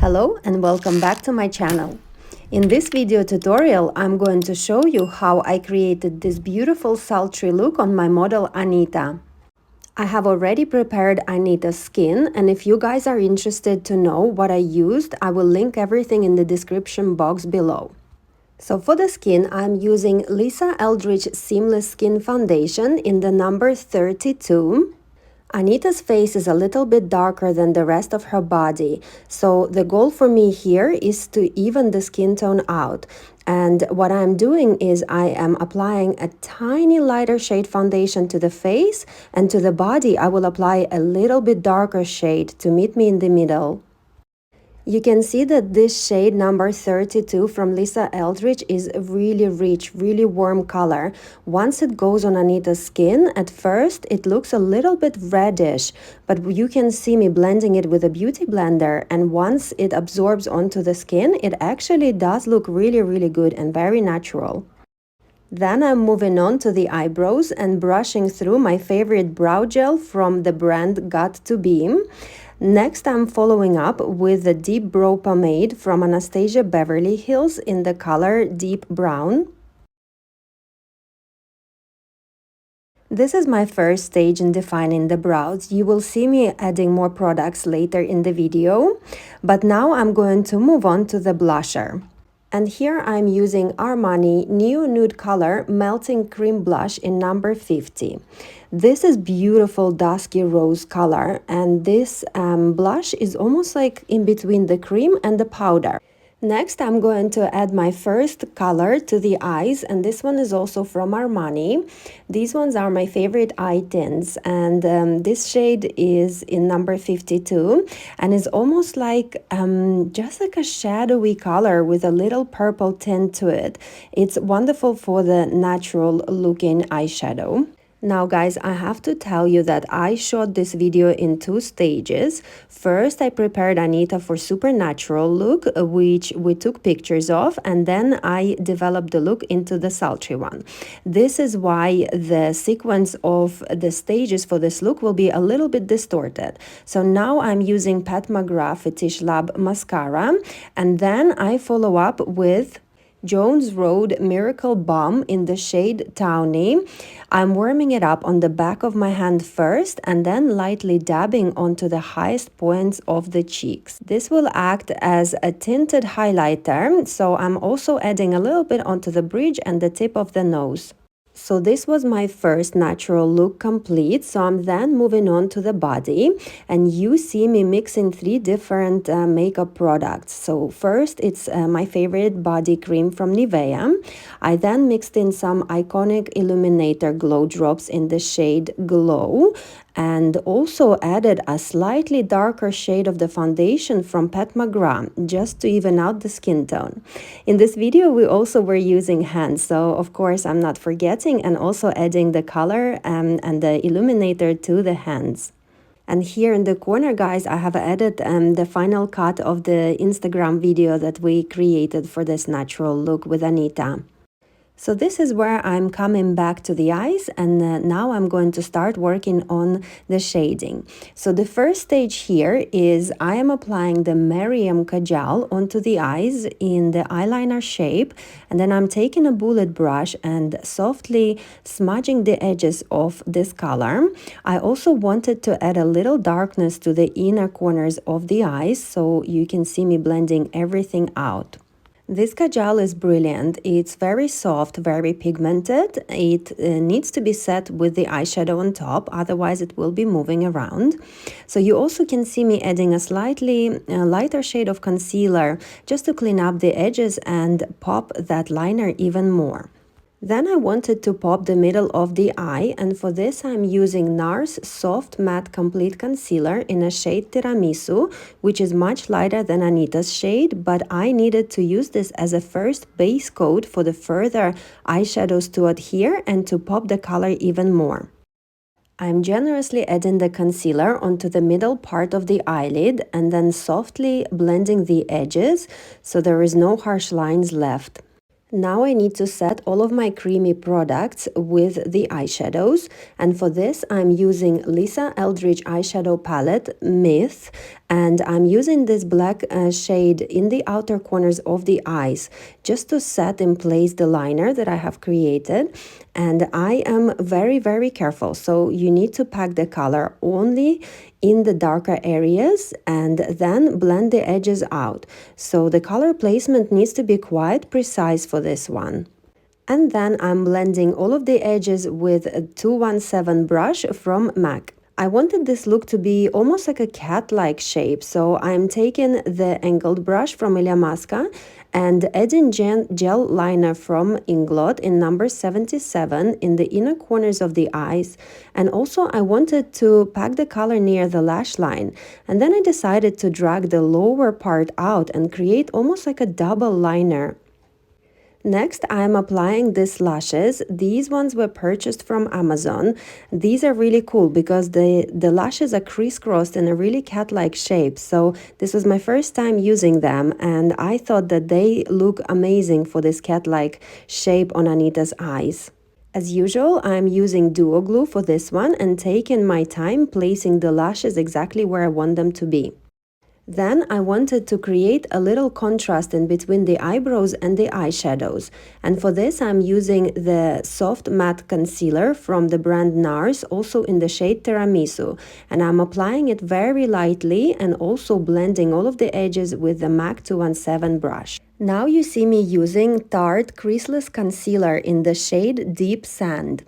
Hello and welcome back to my channel. In this video tutorial, I'm going to show you how I created this beautiful sultry look on my model Anita. I have already prepared Anita's skin, and if you guys are interested to know what I used, I will link everything in the description box below. So for the skin, I'm using Lisa Eldridge Seamless Skin Foundation in the number 32. Anita's face is a little bit darker than the rest of her body, so the goal for me here is to even the skin tone out. And what I'm doing is I am applying a tiny lighter shade foundation to the face, and to the body I will apply a little bit darker shade to meet me in the middle. You can see that this shade number 32 from Lisa Eldridge is really rich, really warm color. Once it goes on Anita's skin, at first it looks a little bit reddish, but you can see me blending it with a beauty blender, and once it absorbs onto the skin, it actually does look really good and very natural. Then I'm moving on to the eyebrows and brushing through my favorite brow gel from the brand Got to Beam. Next, I'm following up with the Deep Brow Pomade from Anastasia Beverly Hills in the color Deep Brown. This is my first stage in defining the brows. You will see me adding more products later in the video, but now I'm going to move on to the blusher. And here I'm using Armani Neo Nude Color Melting Cream Blush in number 50. This is beautiful dusky rose color, and this blush is almost like in between the cream and the powder. Next, I'm going to add my first color to the eyes, and this one is also from Armani. These ones are my favorite eye tints, and this shade is in number 52 and is almost like just like a shadowy color with a little purple tint to it. It's wonderful for the natural looking eyeshadow. Now guys, I have to tell you that I shot this video in two stages. First, I prepared Anita for supernatural look, which we took pictures of, and then I developed the look into the sultry one. This is why the sequence of the stages for this look will be a little bit distorted. So now I'm using Pat McGrath Fetish Lab mascara, and then I follow up with Jones Road Miracle Balm in the shade Tawny. I'm warming it up on the back of my hand first and then lightly dabbing onto the highest points of the cheeks. This will act as a tinted highlighter, so I'm also adding a little bit onto the bridge and the tip of the nose. So this was my first natural look complete, so I'm then moving on to the body, and you see me mixing three different makeup products. So first, it's my favorite body cream from Nivea. I then mixed in some iconic illuminator glow drops in the shade Glow, and also added a slightly darker shade of the foundation from Pat McGrath just to even out the skin tone. In this video we also were using hands, so of course I'm not forgetting, and also adding the color and the illuminator to the hands. And here in the corner, guys, I have added the final cut of the Instagram video that we created for this natural look with Anita. So this is where I'm coming back to the eyes, and now I'm going to start working on the shading. So the first stage here is I am applying the Miriam Kajal onto the eyes in the eyeliner shape, and then I'm taking a bullet brush and softly smudging the edges of this color. I also wanted to add a little darkness to the inner corners of the eyes, so you can see me blending everything out. This kajal is brilliant. It's very soft, very pigmented. It needs to be set with the eyeshadow on top, otherwise it will be moving around. So you also can see me adding a slightly lighter shade of concealer just to clean up the edges and pop that liner even more. Then I wanted to pop the middle of the eye, and for this I'm using NARS Soft Matte Complete Concealer in a shade Tiramisu, which is much lighter than Anita's shade, but I needed to use this as a first base coat for the further eyeshadows to adhere and to pop the color even more. I'm generously adding the concealer onto the middle part of the eyelid and then softly blending the edges so there is no harsh lines left. Now I need to set all of my creamy products with the eyeshadows, and for this I'm using Lisa Eldridge eyeshadow palette Myth, and I'm using this black shade in the outer corners of the eyes just to set in place the liner that I have created. And I am very careful, so you need to pack the color only in the darker areas and then blend the edges out. So the color placement needs to be quite precise for this one. And then I'm blending all of the edges with a 217 brush from MAC. I wanted this look to be almost like a cat-like shape, so I'm taking the angled brush from Illamasqua and adding gel liner from Inglot in number 77 in the inner corners of the eyes. And also I wanted to pack the color near the lash line. And then I decided to drag the lower part out and create almost like a double liner. Next, I am applying these lashes. These ones were purchased from Amazon. These are really cool because the lashes are crisscrossed in a really cat-like shape. So this was my first time using them, and I thought that they look amazing for this cat-like shape on Anita's eyes. As usual, I'm using duo glue for this one and taking my time placing the lashes exactly where I want them to be. Then I wanted to create a little contrast in between the eyebrows and the eyeshadows. And for this I'm using the soft matte concealer from the brand NARS, also in the shade Tiramisu. And I'm applying it very lightly and also blending all of the edges with the MAC 217 brush. Now you see me using Tarte Creaseless Concealer in the shade Deep Sand.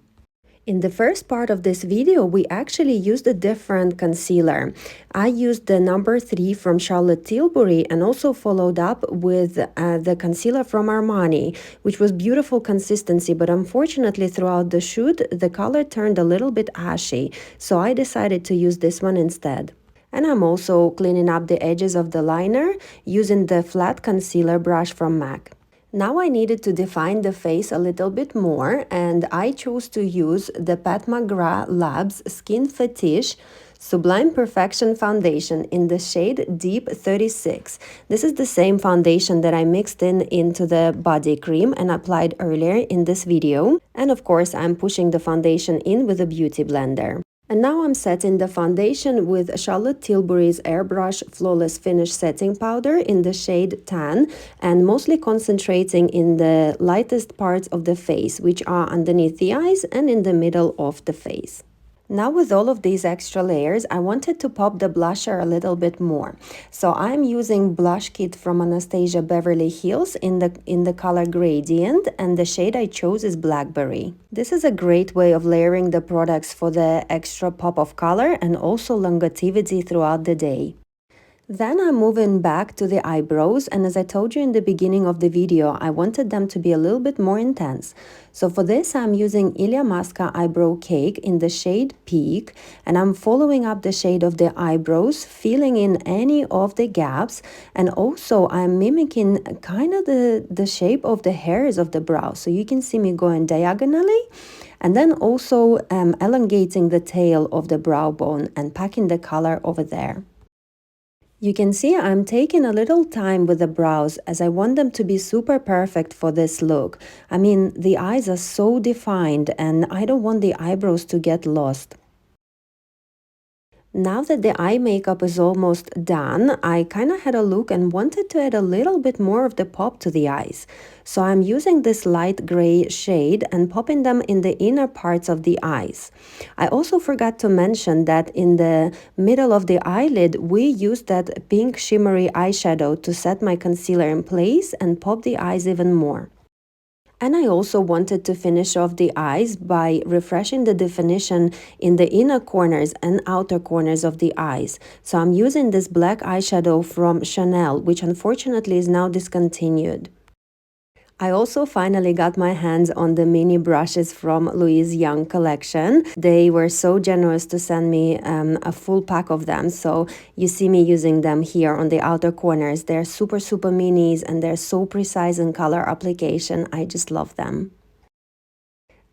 In the first part of this video, we actually used a different concealer. I used the number 3 from Charlotte Tilbury and also followed up with the concealer from Armani, which was beautiful consistency, but unfortunately throughout the shoot, the color turned a little bit ashy, so I decided to use this one instead. And I'm also cleaning up the edges of the liner using the flat concealer brush from MAC. Now I needed to define the face a little bit more, and I chose to use the Pat McGrath Labs Skin Fetish Sublime Perfection Foundation in the shade Deep 36. This is the same foundation that I mixed into the body cream and applied earlier in this video. And of course, I'm pushing the foundation in with a beauty blender. And now I'm setting the foundation with Charlotte Tilbury's Airbrush Flawless Finish Setting Powder in the shade Tan, and mostly concentrating in the lightest parts of the face, which are underneath the eyes and in the middle of the face. Now with all of these extra layers, I wanted to pop the blusher a little bit more. So I'm using Blush Kit from Anastasia Beverly Hills in the color Gradient, and the shade I chose is Blackberry. This is a great way of layering the products for the extra pop of color and also longevity throughout the day. Then I'm moving back to the eyebrows, and as I told you in the beginning of the video, I wanted them to be a little bit more intense. So for this I'm using Illamasqua Eyebrow Cake in the shade Peak, and I'm following up the shade of the eyebrows, filling in any of the gaps, and also I'm mimicking kind of the shape of the hairs of the brow. So you can see me going diagonally, and then also elongating the tail of the brow bone and packing the color over there. You can see I'm taking a little time with the brows as I want them to be super perfect for this look. I mean, the eyes are so defined and I don't want the eyebrows to get lost. Now that the eye makeup is almost done, I kind of had a look and wanted to add a little bit more of the pop to the eyes. So I'm using this light gray shade and popping them in the inner parts of the eyes. I also forgot to mention that in the middle of the eyelid, we used that pink shimmery eyeshadow to set my concealer in place and pop the eyes even more. And I also wanted to finish off the eyes by refreshing the definition in the inner corners and outer corners of the eyes. So I'm using this black eyeshadow from Chanel, which unfortunately is now discontinued. I also finally got my hands on the mini brushes from Louise Young collection. They were so generous to send me a full pack of them, so you see me using them here on the outer corners. They're super minis and they're so precise in color application. I just love them.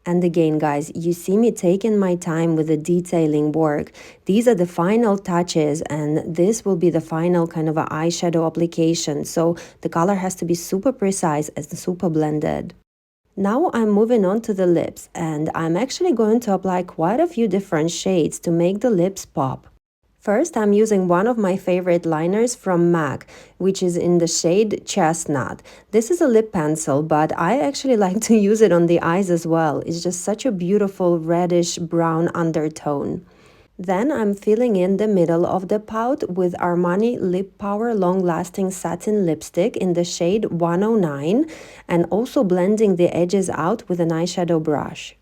And again, guys, you see me taking my time with the detailing work. These are the final touches, and this will be the final kind of a eyeshadow application. So the color has to be super precise and super blended. Now I'm moving on to the lips, and I'm actually going to apply quite a few different shades to make the lips pop. First, I'm using one of my favorite liners from MAC, which is in the shade Chestnut. This is a lip pencil, but I actually like to use it on the eyes as well. It's just such a beautiful reddish brown undertone. Then I'm filling in the middle of the pout with Armani Lip Power Long Lasting Satin Lipstick in the shade 109, and also blending the edges out with an eyeshadow brush.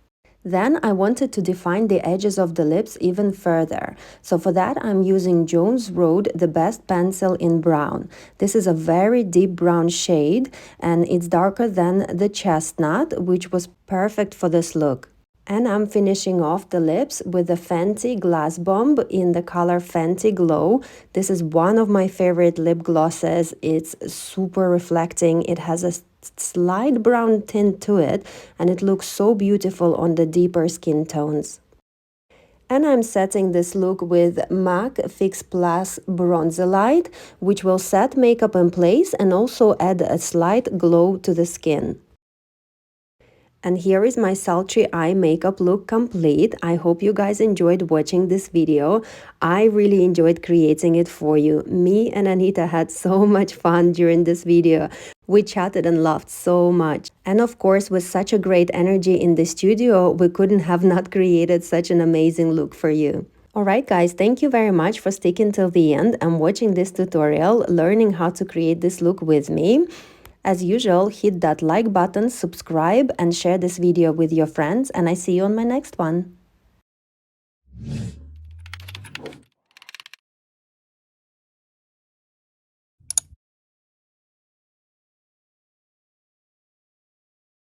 Then I wanted to define the edges of the lips even further. So for that I'm using Jones Road The Best Pencil in Brown. This is a very deep brown shade and it's darker than the Chestnut, which was perfect for this look. And I'm finishing off the lips with the Fenty Glass Bomb in the color Fenty Glow. This is one of my favorite lip glosses. It's super reflecting. It has a slight brown tint to it, and it looks so beautiful on the deeper skin tones. And I'm setting this look with MAC Fix Plus Bronzer Light, which will set makeup in place and also add a slight glow to the skin. And here is my sultry eye makeup look complete. I hope you guys enjoyed watching this video. I really enjoyed creating it for you. Me and Anita had so much fun during this video. We chatted and laughed so much. And of course, with such a great energy in the studio, we couldn't have not created such an amazing look for you. Alright guys, thank you very much for sticking till the end and watching this tutorial, learning how to create this look with me. As usual, hit that like button, subscribe, and share this video with your friends, and I see you on my next one.